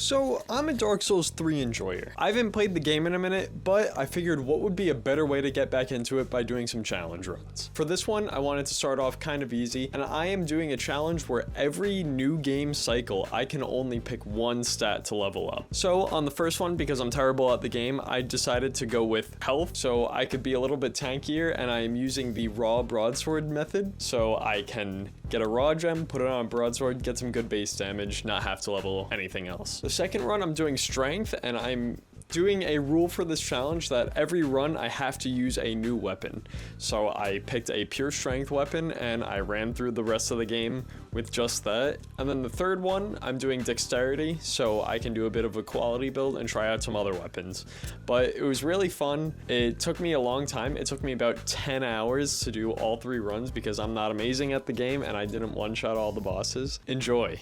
So, I'm a Dark Souls 3 enjoyer. I haven't played the game in a minute, but I figured what would be a better way to get back into it by doing some challenge runs. For this one, I wanted to start off kind of easy, and I am doing a challenge where every new game cycle, I can only pick one stat to level up. So, on the first one, because I'm terrible at the game, I decided to go with health, so I could be a little bit tankier, and I am using the raw broadsword method, so I can get a raw gem, put it on a broadsword, get some good base damage, not have to level anything else. The second run, I'm doing strength, and I'm doing a rule for this challenge that every run I have to use a new weapon. So I picked a pure strength weapon and I ran through the rest of the game with just that. And then the third one, I'm doing dexterity, so I can do a bit of a quality build and try out some other weapons. But it was really fun. It took me a long time. It took me about 10 hours to do all 3 runs because I'm not amazing at the game and I didn't one-shot all the bosses. Enjoy.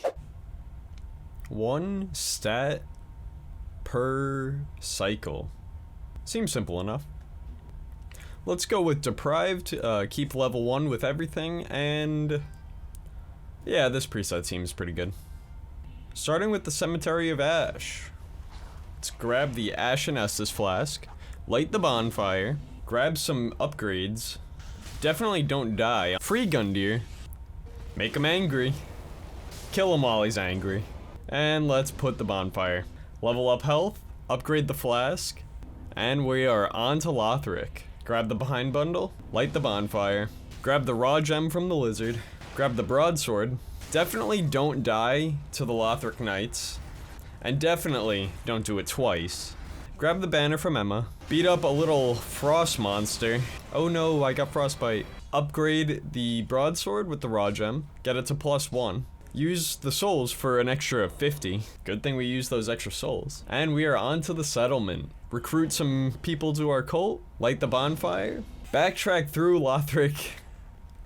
One stat per cycle. Seems simple enough. Let's go with deprived, keep level 1 with everything, and yeah, this preset seems pretty good. Starting with the Cemetery of Ash. Let's grab the Ashen Estus flask, light the bonfire, grab some upgrades, definitely don't die, free Gundyr, make him angry, kill him while he's angry, and let's put the bonfire. Level up health, upgrade the flask, and we are on to Lothric. Grab the behind bundle, light the bonfire, grab the raw gem from the lizard, grab the broadsword, definitely don't die to the Lothric Knights, and definitely don't do it twice. Grab the banner from Emma, beat up a little frost monster. Oh no, I got frostbite. Upgrade the broadsword with the raw gem, get it to +1. Use the souls for an extra 50. Good thing we used those extra souls. And we are on to the settlement. Recruit some people to our cult, light the bonfire, backtrack through Lothric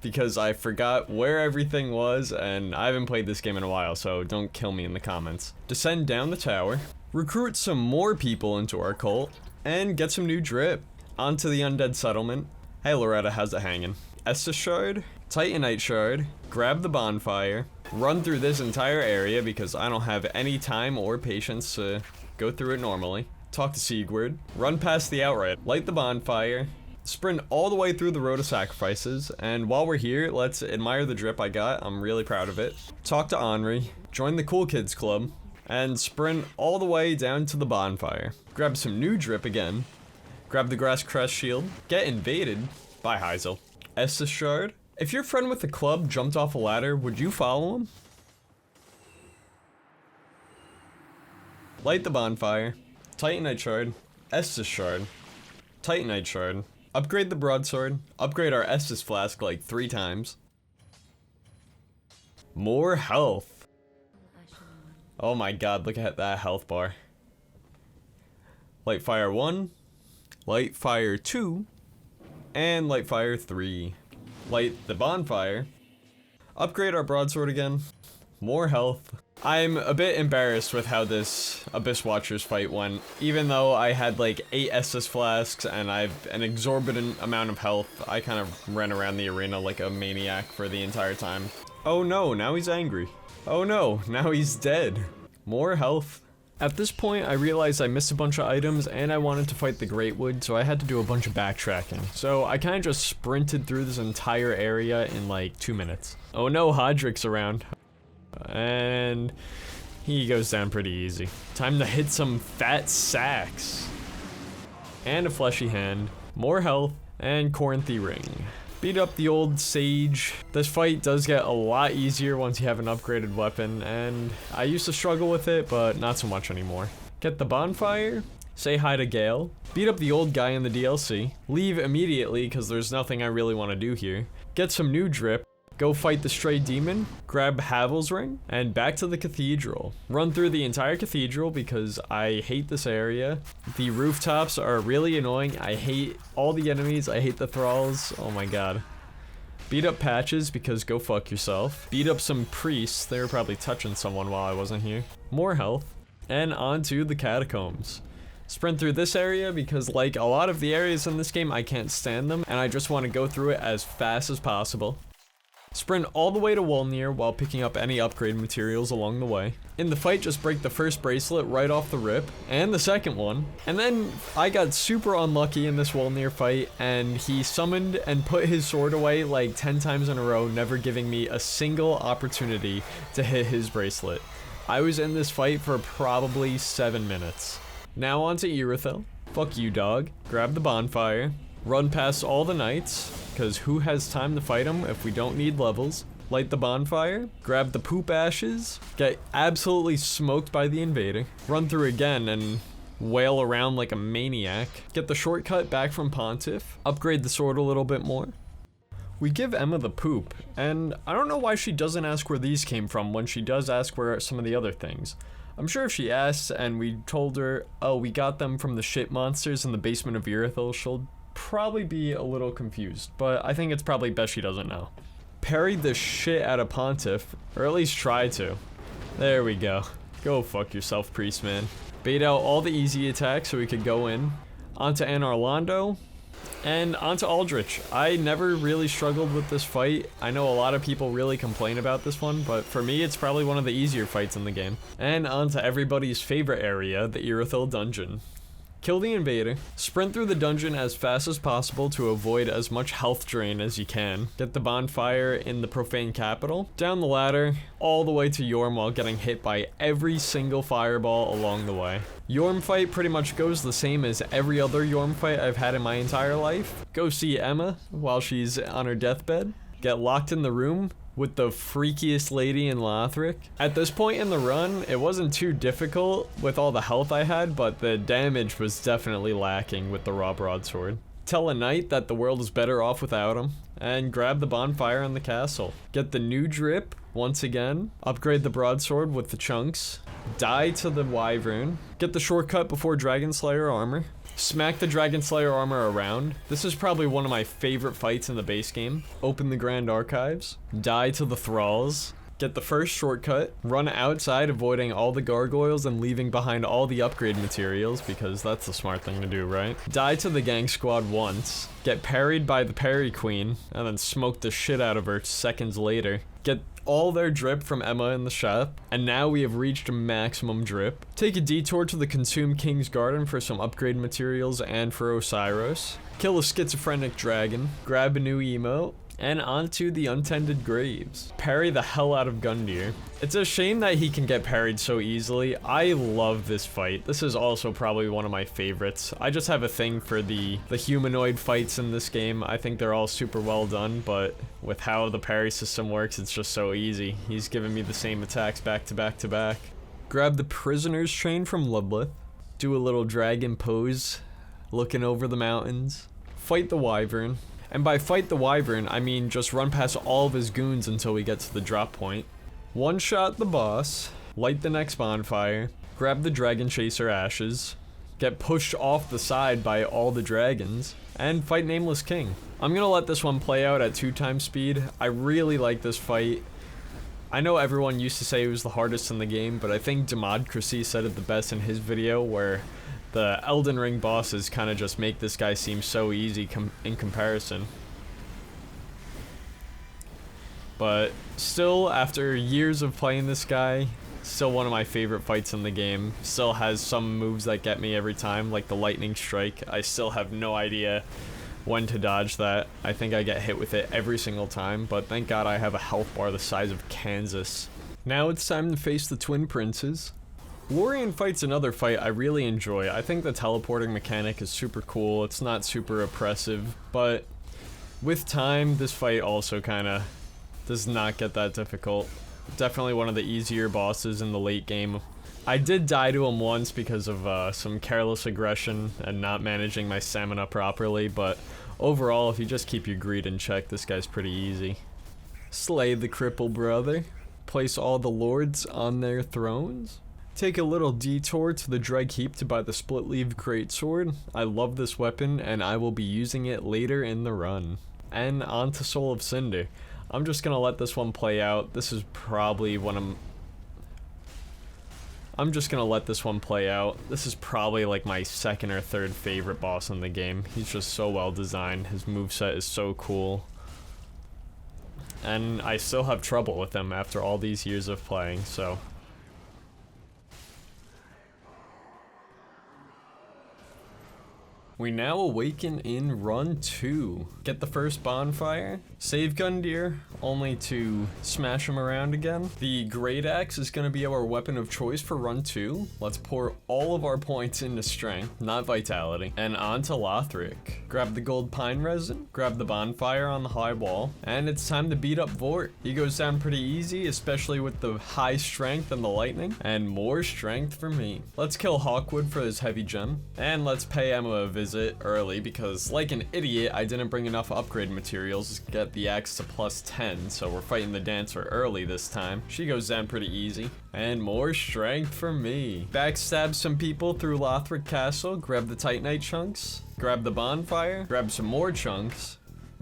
because I forgot where everything was and I haven't played this game in a while, so don't kill me in the comments. Descend down the tower, recruit some more people into our cult, and get some new drip. Onto the undead settlement. Hey Loretta, how's it hanging? Estus shard, Titanite shard, grab the bonfire, run through this entire area because I don't have any time or patience to go through it normally. Talk to Sigurd, run past the outright, light the bonfire, sprint all the way through the road of sacrifices, and while we're here, let's admire the drip I got. I'm really proud of it. Talk to Henri, join the Cool Kids Club, and sprint all the way down to the bonfire. Grab some new drip again, grab the grass crest shield, get invaded by Heisel. Estus shard. If your friend with the club jumped off a ladder, would you follow him? Light the bonfire, Titanite shard, Estus shard, Titanite shard, upgrade the broadsword, upgrade our Estus flask like 3 times. More health. Oh my god, look at that health bar. Light fire 1, light fire 2, and light fire 3. Light the bonfire, upgrade our broadsword again, more health. I'm a bit embarrassed with how this Abyss Watchers fight went. Even though I had like 8 Estus flasks and I've an exorbitant amount of health, I kind of ran around the arena like a maniac for the entire time. Oh no, now he's angry. Oh no, now he's dead. More health. At this point, I realized I missed a bunch of items and I wanted to fight the Greatwood, so I had to do a bunch of backtracking. So I kind of just sprinted through this entire area in like 2 minutes. Oh no, Hodrick's around. And he goes down pretty easy. Time to hit some fat sacks. And a fleshy hand, more health, and Corinthy ring. Beat up the old sage. This fight does get a lot easier once you have an upgraded weapon, and I used to struggle with it, but not so much anymore. Get the bonfire, say hi to Gale, beat up the old guy in the DLC, leave immediately because there's nothing I really want to do here, get some new drip, go fight the stray demon, grab Havel's ring, and back to the cathedral. Run through the entire cathedral because I hate this area. The rooftops are really annoying. I hate all the enemies. I hate the thralls. Oh my god. Beat up Patches because go fuck yourself. Beat up some priests. They were probably touching someone while I wasn't here. More health. And onto the catacombs. Sprint through this area because like a lot of the areas in this game, I can't stand them and I just want to go through it as fast as possible. Sprint all the way to Wolnir while picking up any upgrade materials along the way. In the fight, just break the first bracelet right off the rip, and the second one. And then I got super unlucky in this Wolnir fight, and he summoned and put his sword away like 10 times in a row, never giving me a single opportunity to hit his bracelet. I was in this fight for probably 7 minutes. Now on to Irithyll. Fuck you, dog. Grab the bonfire. Run past all the knights, because who has time to fight them if we don't need levels? Light the bonfire, grab the poop ashes, get absolutely smoked by the invader, run through again and wail around like a maniac, get the shortcut back from Pontiff, upgrade the sword a little bit more. We give Emma the poop, and I don't know why she doesn't ask where these came from when she does ask where some of the other things. I'm sure if she asks and we told her, oh, we got them from the shit monsters in the basement of Irithyll, she'll probably be a little confused, but I think it's probably best she doesn't know. Parry the shit out of Pontiff, or at least try to. There we go. Go fuck yourself, priest man. Bait out all the easy attacks so we could go in. Onto Anarlando, and onto Aldrich. I never really struggled with this fight. I know a lot of people really complain about this one, but for me it's probably one of the easier fights in the game. And onto everybody's favorite area, the Irithyll dungeon. Kill the invader, sprint through the dungeon as fast as possible to avoid as much health drain as you can. Get the bonfire in the profane capital, down the ladder, all the way to Yorm while getting hit by every single fireball along the way. Yorm fight pretty much goes the same as every other Yorm fight I've had in my entire life. Go see Emma while she's on her deathbed. Get locked in the room with the freakiest lady in Lothric. At this point in the run, it wasn't too difficult with all the health I had, but the damage was definitely lacking with the raw broadsword. Tell a knight that the world is better off without him, and grab the bonfire in the castle. Get the new drip once again, upgrade the broadsword with the chunks, die to the wyvern, get the shortcut before Dragon Slayer armor, smack the Dragon Slayer armor around. This is probably one of my favorite fights in the base game. Open the Grand Archives, die to the thralls, get the first shortcut, run outside avoiding all the gargoyles and leaving behind all the upgrade materials because that's the smart thing to do, right? Die to the gang squad once, get parried by the parry queen, and then smoke the shit out of her seconds later. Get all their drip from Emma in the shop, and now we have reached maximum drip. Take a detour to the Consumed King's Garden for some upgrade materials and for Osiris. Kill a schizophrenic dragon, grab a new emote, and onto the Untended Graves. Parry the hell out of Gundyr. It's a shame that he can get parried so easily. I love this fight. This is also probably one of my favorites. I just have a thing for the humanoid fights in this game. I think they're all super well done, but with how the parry system works, it's just so easy. He's giving me the same attacks back to back to back. Grab the Prisoner's Chain from Ludleth. Do a little dragon pose, looking over the mountains. Fight the wyvern. And by fight the wyvern, I mean just run past all of his goons until we get to the drop point. One-shot the boss, light the next bonfire, grab the dragon chaser ashes, get pushed off the side by all the dragons, and fight Nameless King. I'm gonna let this one play out at 2x speed. I really like this fight. I know everyone used to say it was the hardest in the game, but I think Democracy said it the best in his video where the Elden Ring bosses kind of just make this guy seem so easy in comparison. But still, after years of playing this guy, still one of my favorite fights in the game. Still has some moves that get me every time, like the lightning strike. I still have no idea when to dodge that. I think I get hit with it every single time, but thank God I have a health bar the size of Kansas. Now it's time to face the Twin Princes. Lorien fight's another fight I really enjoy. I think the teleporting mechanic is super cool. It's not super oppressive, but with time, this fight also kind of does not get that difficult. Definitely one of the easier bosses in the late game. I did die to him once because of some careless aggression and not managing my stamina properly, but overall, if you just keep your greed in check, this guy's pretty easy. Slay the cripple brother. Place all the lords on their thrones. Take a little detour to the Dreg Heap to buy the Split Leaf Greatsword. I love this weapon and I will be using it later in the run. And on to Soul of Cinder. I'm just gonna let this one play out. This is probably I'm just gonna let this one play out. This is probably like my second or third favorite boss in the game. He's just so well designed. His moveset is so cool. and I still have trouble with them after all these years of playing, so. We now awaken in run 2. Get the first bonfire, save Gundyr, only to smash him around again. The great axe is gonna be our weapon of choice for run 2. Let's pour all of our points into strength, not vitality, and onto Lothric. Grab the gold pine resin, grab the bonfire on the high wall, and it's time to beat up Vort. He goes down pretty easy, especially with the high strength and the lightning, and more strength for me. Let's kill Hawkwood for his heavy gem, and let's pay Emma a visit early because, like an idiot, I didn't bring enough upgrade materials to get the axe to plus 10, so we're fighting the dancer early this time. She goes down pretty easy. And more strength for me. Backstab some people through Lothric Castle, grab the Titanite chunks, grab the bonfire, grab some more chunks,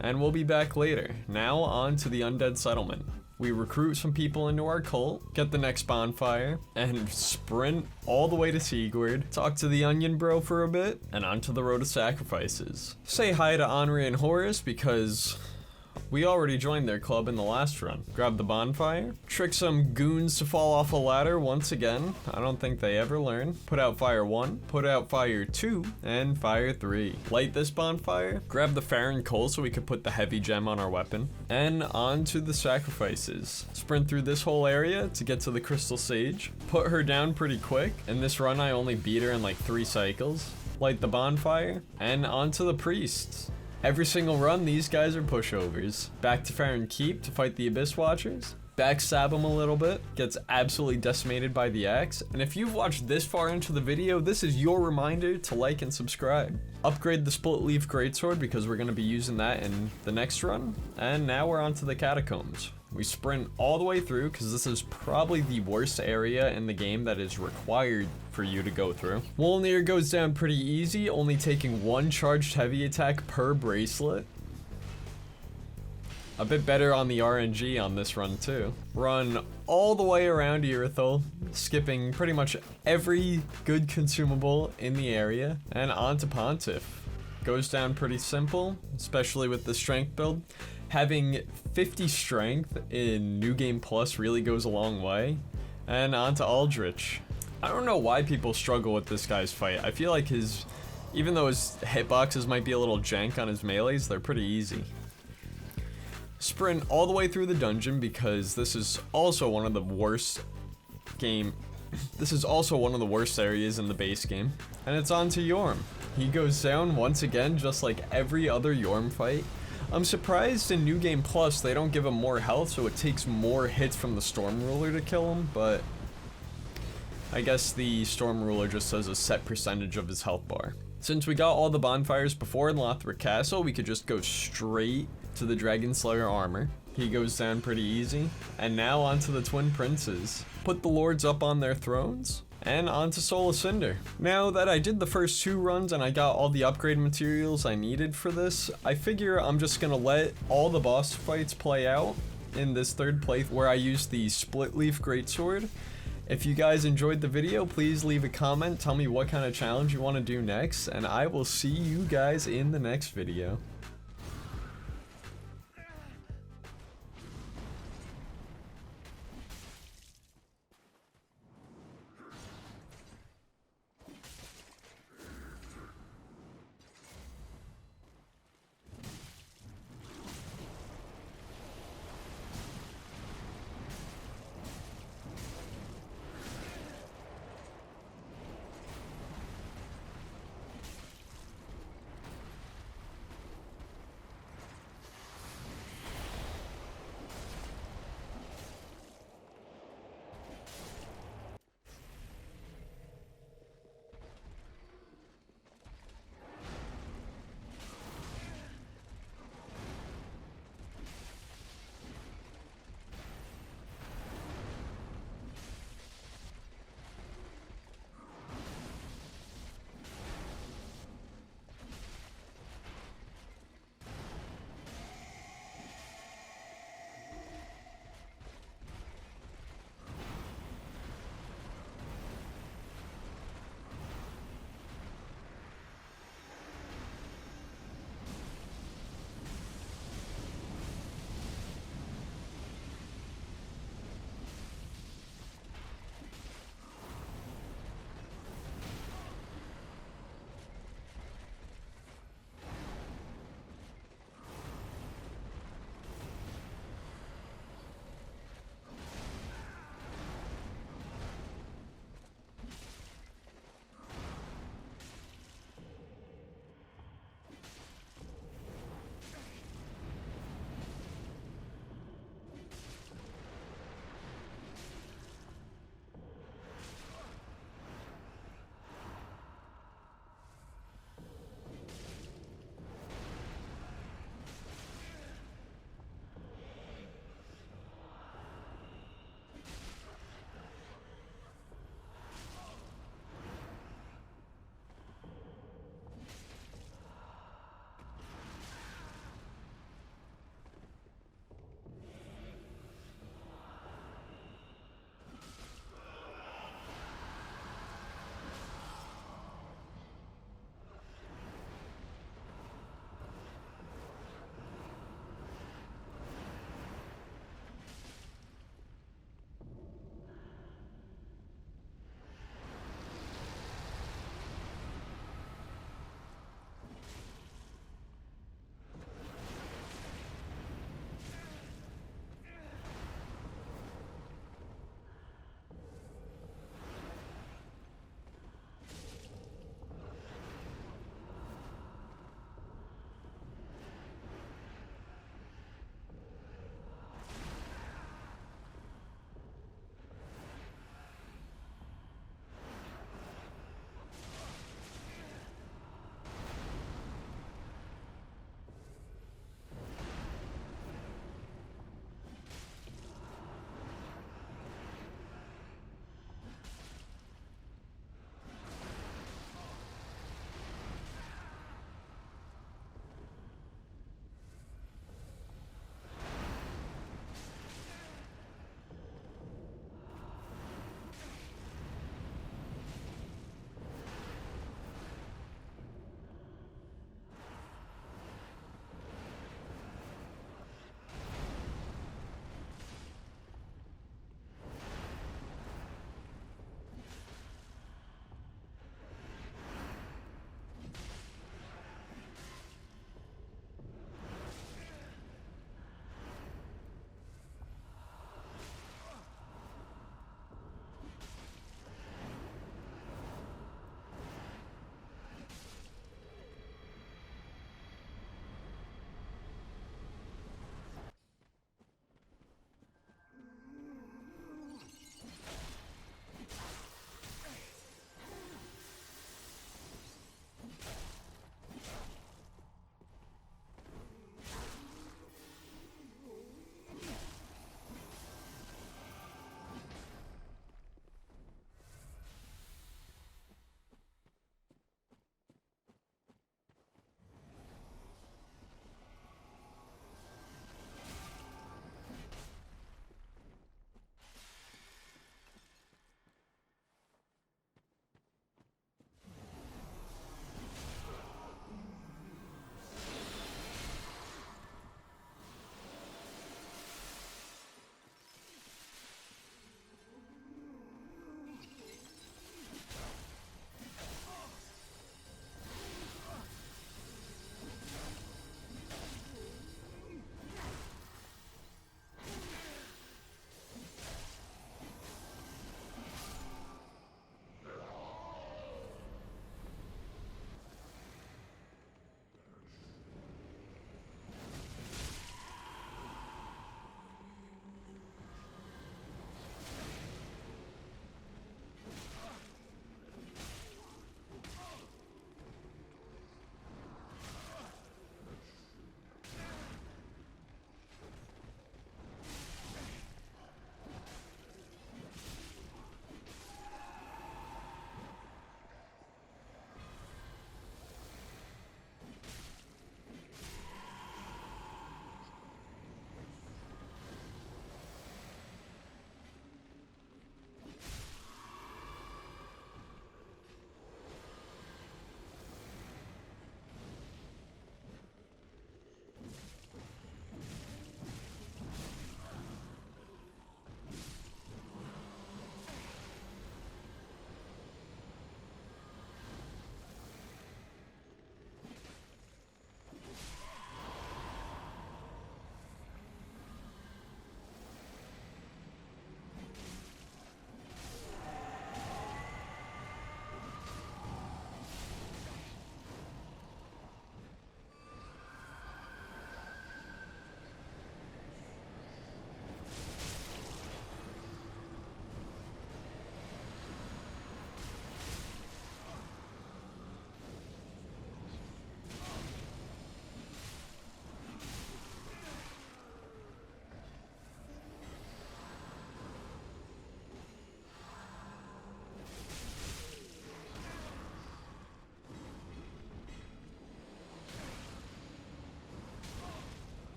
and we'll be back later. Now on to the Undead Settlement. We recruit some people into our cult, get the next bonfire, and sprint all the way to Sigurd, talk to the Onion Bro for a bit, and onto the Road of Sacrifices. Say hi to Henri and Horace because we already joined their club in the last run. Grab the bonfire, trick some goons to fall off a ladder once again. I don't think they ever learn. Put out fire 1, put out fire 2, and fire 3. Light this bonfire, grab the Farron coal so we could put the heavy gem on our weapon, and on to the sacrifices. Sprint through this whole area to get to the Crystal Sage. Put her down pretty quick. In this run I only beat her in like 3 cycles. Light the bonfire, and onto the priests. Every single run, these guys are pushovers. Back to Farron Keep to fight the Abyss Watchers. Backstab him a little bit. Gets absolutely decimated by the axe. And if you've watched this far into the video, this is your reminder to like and subscribe. Upgrade the Split Leaf Greatsword because we're going to be using that in the next run. And now we're on to the Catacombs. We sprint all the way through because this is probably the worst area in the game that is required for you to go through. Wolnir goes down pretty easy, only taking 1 charged heavy attack per bracelet. A bit better on the RNG on this run too. Run all the way around Irithyll, skipping pretty much every good consumable in the area, and onto Pontiff. Goes down pretty simple, especially with the strength build. Having 50 strength in New Game Plus really goes a long way. And onto Aldrich. I don't know why people struggle with this guy's fight. I feel like even though his hitboxes might be a little jank on his melees, they're pretty easy. Sprint all the way through the dungeon because this is also one of the worst areas in the base game. And it's on to Yorm. He goes down once again, just like every other Yorm fight. I'm surprised in New Game Plus they don't give him more health, so it takes more hits from the Storm Ruler to kill him, but I guess the Storm Ruler just has a set percentage of his health bar. Since we got all the bonfires before in Lothric Castle, we could just go straight to the Dragon Slayer armor. He goes down pretty easy. And now onto the Twin Princes. Put the lords up on their thrones. And onto Soul of Cinder. Now that I did the first 2 runs and I got all the upgrade materials I needed for this, I figure I'm just gonna let all the boss fights play out in this 3rd playthrough where I used the Split Leaf Greatsword. If you guys enjoyed the video, please leave a comment, tell me what kind of challenge you want to do next, and I will see you guys in the next video.